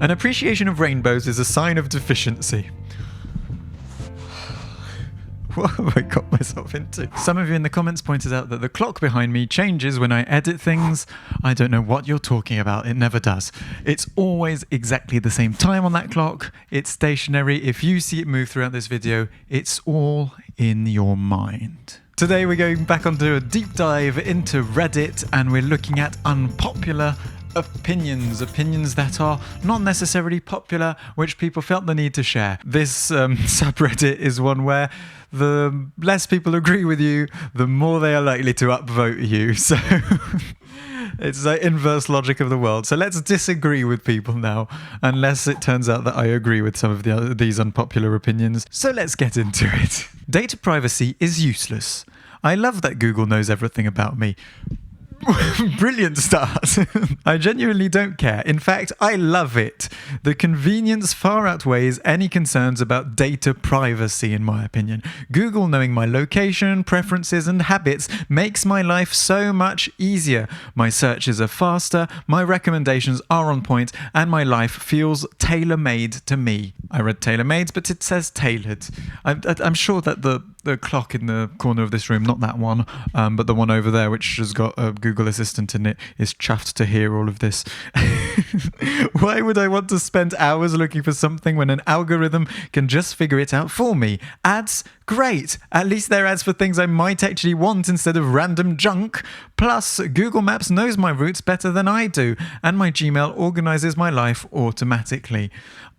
An appreciation of rainbows is a sign of deficiency. What have I got myself into? Some of you in the comments pointed out that the clock behind me changes when I edit things. I don't know what you're talking about. It never does. It's always exactly the same time on that clock. It's stationary. If you see it move throughout this video, it's all in your mind. Today we're going back onto a deep dive into Reddit and we're looking at unpopular opinions that are not necessarily popular, which people felt the need to share. This subreddit is one where the less people agree with you, the more they are likely to upvote you. So it's the inverse logic of the world. So let's disagree with people now, unless it turns out that I agree with some of these unpopular opinions. So let's get into it. Data privacy is useless. I love that Google knows everything about me. Brilliant start. I genuinely don't care. In fact, I love it. The convenience far outweighs any concerns about data privacy, in my opinion. Google knowing my location, preferences, and habits makes my life so much easier. My searches are faster, my recommendations are on point, and my life feels tailor-made to me. I read tailor-made, but it says tailored. I'm sure that the clock in the corner of this room, not that one, but the one over there, which has got a Google Assistant in it, is chuffed to hear all of this. Why would I want to spend hours looking for something when an algorithm can just figure it out for me? Ads? Great! At least they're ads for things I might actually want instead of random junk. Plus, Google Maps knows my routes better than I do, and my Gmail organizes my life automatically.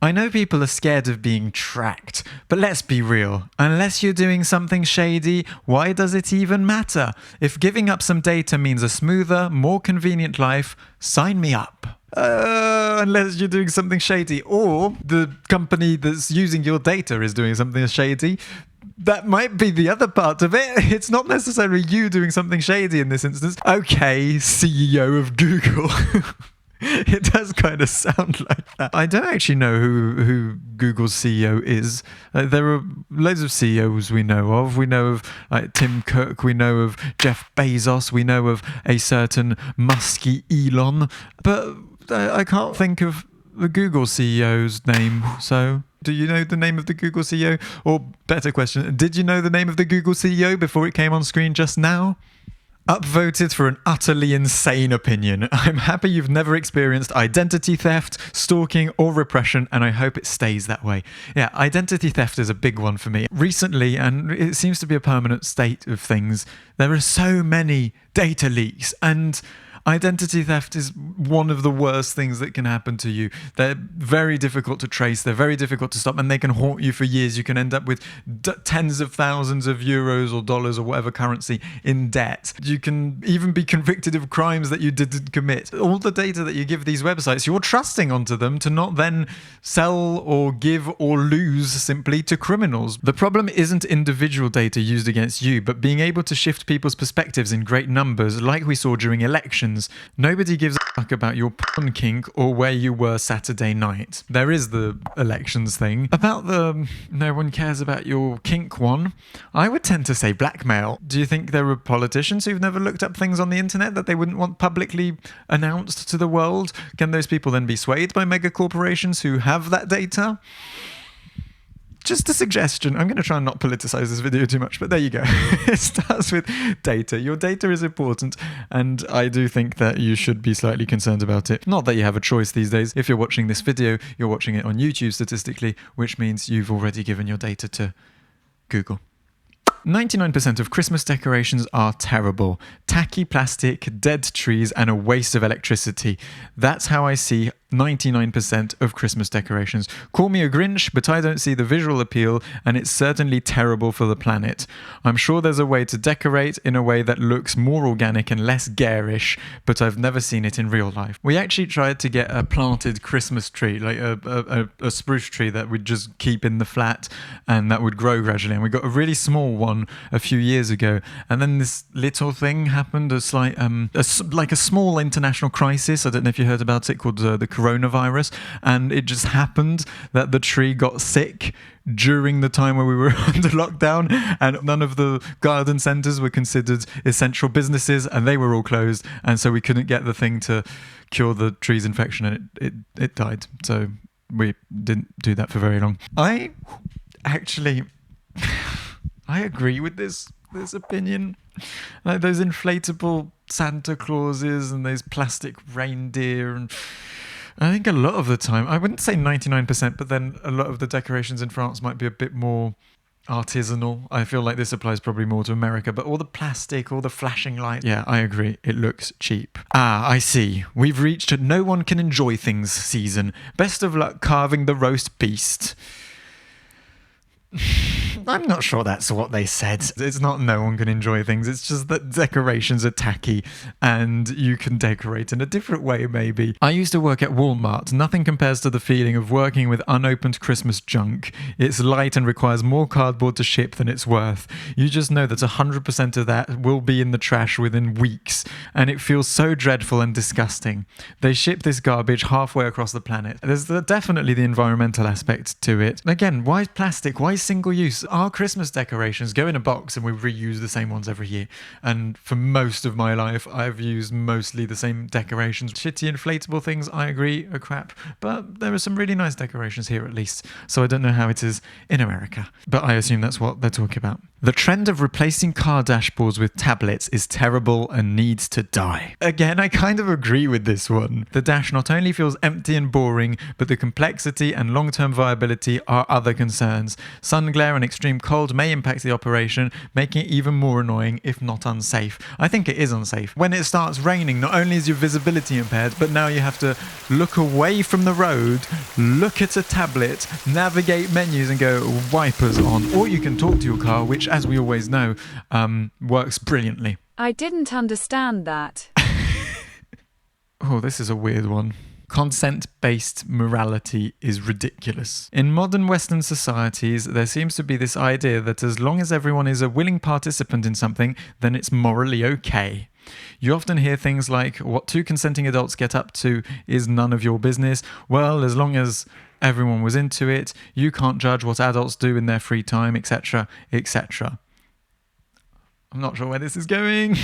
I know people are scared of being tracked, but let's be real. Unless you're doing something shady, why does it even matter? If giving up some data means a smoother, more convenient life, sign me up. Unless you're doing something shady, or the company that's using your data is doing something shady. That might be the other part of it. It's not necessarily you doing something shady in this instance. Okay, CEO of Google. It does kind of sound like that. I don't actually know who Google's CEO is. There are loads of CEOs we know of. We know of Tim Cook. We know of Jeff Bezos. We know of a certain musky Elon. But I can't think of the Google CEO's name. So do you know the name of the Google CEO? Or better question, did you know the name of the Google CEO before it came on screen just now? Upvoted for an utterly insane opinion. I'm happy you've never experienced identity theft, stalking, or repression, and I hope it stays that way. Yeah, identity theft is a big one for me. Recently, and it seems to be a permanent state of things, there are so many data leaks, and identity theft is one of the worst things that can happen to you. They're very difficult to trace, they're very difficult to stop, and they can haunt you for years. You can end up with tens of thousands of euros or dollars or whatever currency in debt. You can even be convicted of crimes that you didn't commit. All the data that you give these websites, you're trusting onto them to not then sell or give or lose simply to criminals. The problem isn't individual data used against you, but being able to shift people's perspectives in great numbers, like we saw during elections. Nobody gives a fuck about your porn kink or where you were Saturday night. There is the elections thing. About the no one cares about your kink one, I would tend to say blackmail. Do you think there are politicians who've never looked up things on the internet that they wouldn't want publicly announced to the world? Can those people then be swayed by mega corporations who have that data? Just a suggestion. I'm going to try and not politicize this video too much, but there you go. It starts with data. Your data is important, and I do think that you should be slightly concerned about it. Not that you have a choice these days. If you're watching this video, you're watching it on YouTube statistically, which means you've already given your data to Google. 99% of Christmas decorations are terrible. Tacky plastic, dead trees, and a waste of electricity. That's how I see 99% of Christmas decorations. Call me a Grinch, but I don't see the visual appeal, and it's certainly terrible for the planet. I'm sure there's a way to decorate in a way that looks more organic and less garish, but I've never seen it in real life. We actually tried to get a planted Christmas tree, like a spruce tree that we'd just keep in the flat and that would grow gradually, and we got a really small one a few years ago, and then this little thing happened, a slight, like a small international crisis. I don't know if you heard about it, called the coronavirus, and it just happened that the tree got sick during the time where we were under lockdown, and none of the garden centres were considered essential businesses, and they were all closed, and so we couldn't get the thing to cure the tree's infection, and it died. So we didn't do that for very long. I agree with this opinion. Like those inflatable Santa Clauses and those plastic reindeer, and I think a lot of the time, I wouldn't say 99%, but then a lot of the decorations in France might be a bit more artisanal. I feel like this applies probably more to America, but all the plastic, all the flashing lights. Yeah, I agree. It looks cheap. I see. We've reached no one can enjoy things season. Best of luck carving the roast beast. I'm not sure that's what they said. It's not no one can enjoy things. It's just that decorations are tacky and you can decorate in a different way, maybe. I used to work at Walmart. Nothing compares to the feeling of working with unopened Christmas junk. It's light and requires more cardboard to ship than it's worth. You just know that 100% of that will be in the trash within weeks, and it feels so dreadful and disgusting. They ship this garbage halfway across the planet. There's definitely the environmental aspect to it. Again, why plastic? Why single use? Our Christmas decorations go in a box and we reuse the same ones every year. And for most of my life, I've used mostly the same decorations. Shitty inflatable things, I agree, are crap. But there are some really nice decorations here at least. So I don't know how it is in America. But I assume that's what they're talking about. The trend of replacing car dashboards with tablets is terrible and needs to die. Again, I kind of agree with this one. The dash not only feels empty and boring, but the complexity and long-term viability are other concerns. Sun glare and extreme cold may impact the operation, making it even more annoying, if not unsafe. I think it is unsafe. When it starts raining, not only is your visibility impaired, but now you have to look away from the road, look at a tablet, navigate menus and go wipers on. Or you can talk to your car, which, as we always know, works brilliantly. I didn't understand that. Oh, this is a weird one. Consent-based morality is ridiculous. In modern Western societies, there seems to be this idea that as long as everyone is a willing participant in something, then it's morally okay. You often hear things like, what two consenting adults get up to is none of your business. Well, as long as everyone was into it, you can't judge what adults do in their free time, etc., etc. I'm not sure where this is going.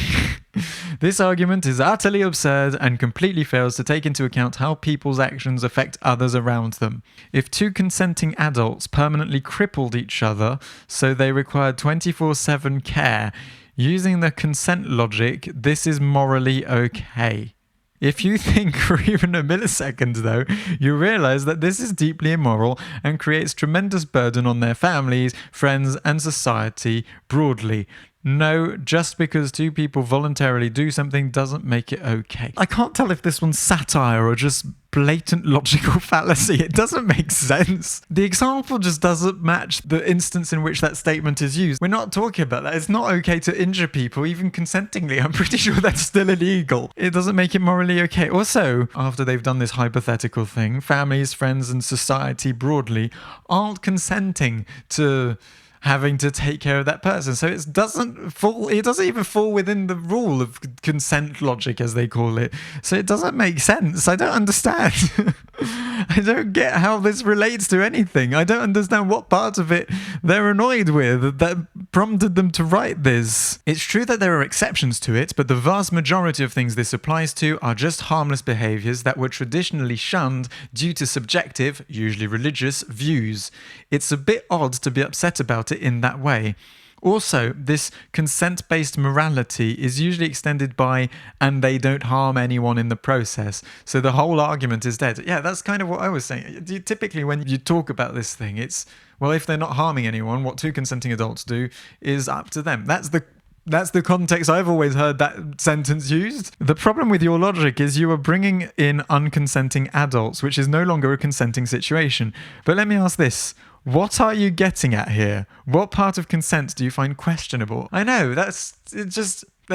This argument is utterly absurd and completely fails to take into account how people's actions affect others around them. If two consenting adults permanently crippled each other so they required 24/7 care, using the consent logic, this is morally okay. If you think for even a millisecond, though, you realize that this is deeply immoral and creates tremendous burden on their families, friends, and society broadly. No, just because two people voluntarily do something doesn't make it okay. I can't tell if this one's satire or just blatant logical fallacy. It doesn't make sense. The example just doesn't match the instance in which that statement is used. We're not talking about that. It's not okay to injure people, even consentingly. I'm pretty sure that's still illegal. It doesn't make it morally okay. Also, after they've done this hypothetical thing, families, friends, and society broadly aren't consenting to having to take care of that person. So it doesn't even fall within the rule of consent logic, as they call it. So it doesn't make sense. I don't understand. I don't get how this relates to anything. I don't understand what part of it they're annoyed with that prompted them to write this. It's true that there are exceptions to it, but the vast majority of things this applies to are just harmless behaviors that were traditionally shunned due to subjective, usually religious, views. It's a bit odd to be upset about it in that way. Also, this consent-based morality is usually extended by, and they don't harm anyone in the process. So the whole argument is dead. Yeah, that's kind of what I was saying. Typically, when you talk about this thing, it's, well, if they're not harming anyone, what two consenting adults do is up to them. That's the context I've always heard that sentence used. The problem with your logic is you are bringing in unconsenting adults, which is no longer a consenting situation. But let me ask this. What are you getting at here? What part of consent do you find questionable? I know, there's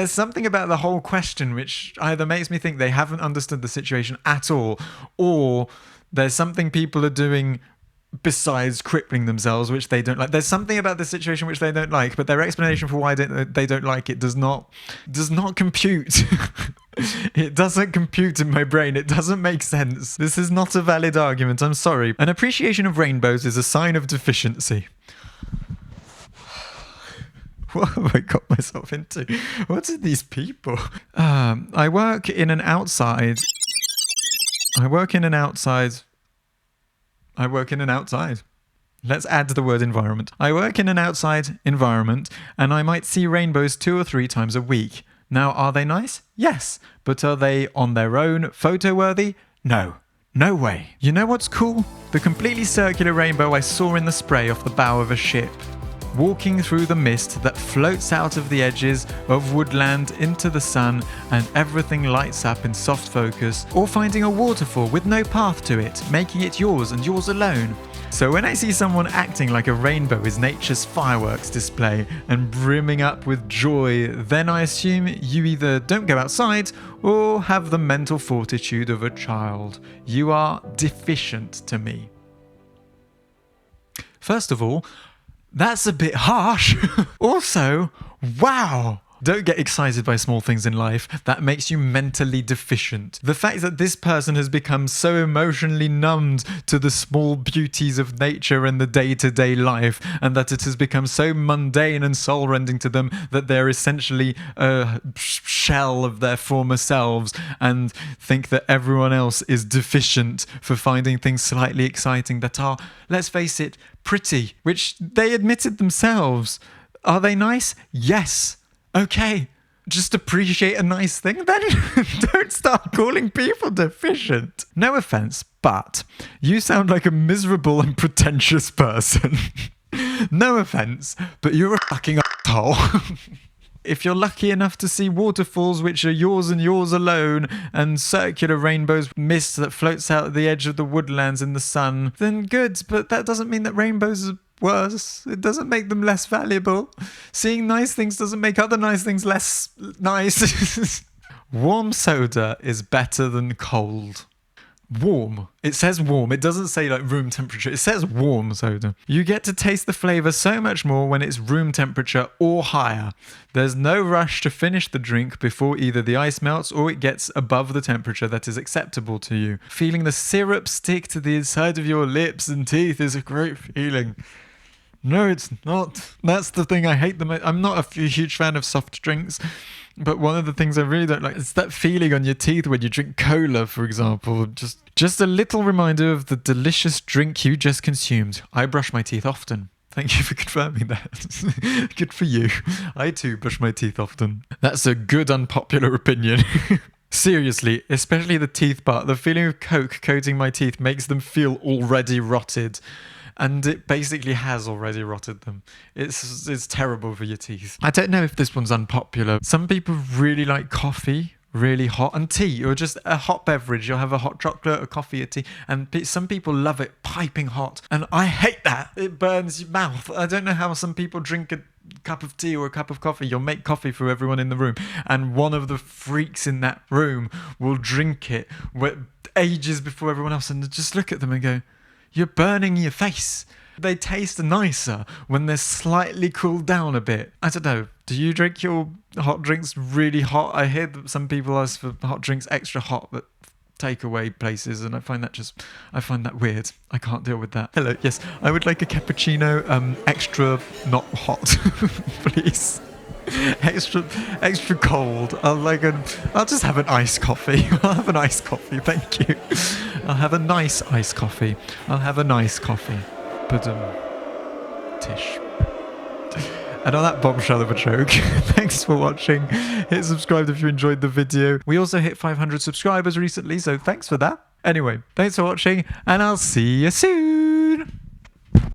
something about the whole question which either makes me think they haven't understood the situation at all, or there's something people are doing besides crippling themselves which they don't like. There's something about the situation which they don't like, but their explanation for why they don't like it does not compute. It doesn't compute in my brain. It doesn't make sense. This is not a valid argument. I'm sorry. An appreciation of rainbows is a sign of deficiency. What have I got myself into? What are these people? I work in an outside. Let's add the word environment. I work in an outside environment, and I might see rainbows 2 or 3 times a week. Now, are they nice? Yes. But are they on their own photo-worthy? No. No way. You know what's cool? The completely circular rainbow I saw in the spray off the bow of a ship. Walking through the mist that floats out of the edges of woodland into the sun and everything lights up in soft focus, or finding a waterfall with no path to it, making it yours and yours alone. So when I see someone acting like a rainbow is nature's fireworks display and brimming up with joy, then I assume you either don't go outside or have the mental fortitude of a child. You are deficient to me. First of all, that's a bit harsh. Also, wow. Don't get excited by small things in life. That makes you mentally deficient. The fact that this person has become so emotionally numbed to the small beauties of nature and the day-to-day life, and that it has become so mundane and soul-rending to them that they're essentially a shell of their former selves and think that everyone else is deficient for finding things slightly exciting that are, let's face it, pretty, which they admitted themselves. Are they nice? Yes. Okay, just appreciate a nice thing, then don't start calling people deficient. No offense, but you sound like a miserable and pretentious person. No offense, but you're a fucking asshole. If you're lucky enough to see waterfalls which are yours and yours alone, and circular rainbows, mist that floats out at the edge of the woodlands in the sun, then good, but that doesn't mean that rainbows are worse. It doesn't make them less valuable. Seeing nice things doesn't make other nice things less nice. Warm soda is better than cold. Warm. It says warm. It doesn't say like room temperature. It says warm soda. You get to taste the flavor so much more when it's room temperature or higher. There's no rush to finish the drink before either the ice melts or it gets above the temperature that is acceptable to you. Feeling the syrup stick to the inside of your lips and teeth is a great feeling. No, it's not. That's the thing I hate the most. I'm not a huge fan of soft drinks, but one of the things I really don't like is that feeling on your teeth when you drink cola, for example. Just a little reminder of the delicious drink you just consumed. I brush my teeth often. Thank you for confirming that. Good for you. I too brush my teeth often. That's a good unpopular opinion. Seriously, especially the teeth part. The feeling of Coke coating my teeth makes them feel already rotted. And it basically has already rotted them. It's terrible for your teeth. I don't know if this one's unpopular. Some people really like coffee, really hot, and tea, or just a hot beverage. You'll have a hot chocolate, a coffee, a tea, and some people love it piping hot. And I hate that. It burns your mouth. I don't know how some people drink a cup of tea or a cup of coffee. You'll make coffee for everyone in the room, and one of the freaks in that room will drink it ages before everyone else, and just look at them and go, you're burning your face. They taste nicer when they're slightly cooled down a bit. I don't know. Do you drink your hot drinks really hot? I hear that some people ask for hot drinks extra hot at takeaway places, and I find that weird. I can't deal with that. Hello, yes, I would like a cappuccino, extra not hot, please. Extra cold. I'll just have an iced coffee. I'll have an iced coffee, thank you. I'll have a nice iced coffee. I'll have a nice coffee. But tish. And on that bombshell of a joke, thanks for watching. Hit subscribe if you enjoyed the video. We also hit 500 subscribers recently, so thanks for that. Anyway, thanks for watching, and I'll see you soon.